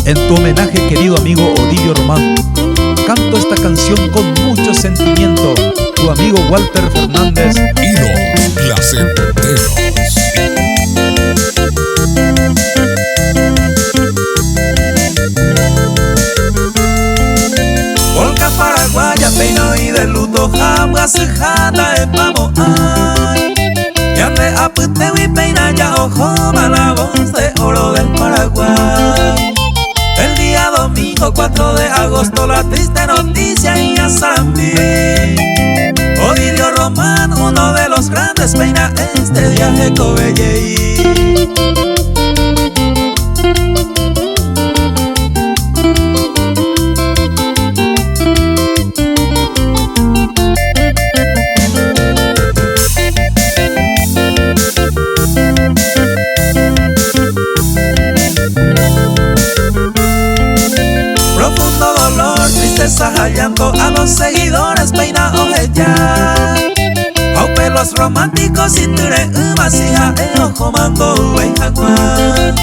En tu homenaje, querido amigo Odilio Román, canto esta canción con mucho sentimiento. Tu amigo Walter Fernández y los placenteros. Polka paraguaya, peino y de luto, jamás se jata de pavo, ay. Yande aputeo y peina ya ojo, la voz de oro del Paraguay. El día domingo 4 de agosto, la triste noticia y a Sarandí. Odilio Román, uno de los grandes, peina este viaje Covelley. Profundo dolor, tristeza, llanto a los seguidores, peina ojeya. Aupe los románticos, cinture, masija, ojo, mando, jaguar.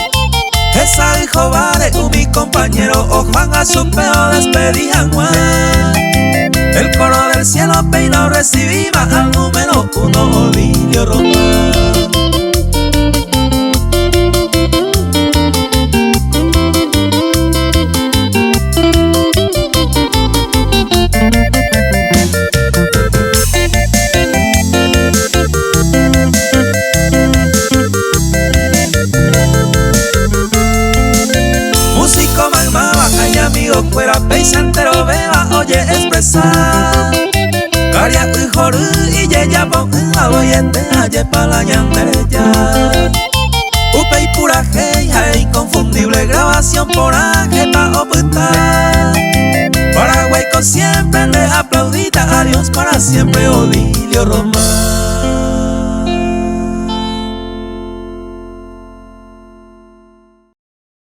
Esa hijo vale, mi compañero, o Juan a su peo despedí, jaguar. El coro del cielo, peina, recibimos al número 1, Odilio Román. Músico magmaba, hay amigo fuera, peisa entero beba, oye expresar. Caria y joru y yeya pon la boyete, aye pa la yandereya. Upe y pura geya, inconfundible grabación por ajeta oputa. Paraguay con siempre le aplaudita, adiós para siempre Odilio Román.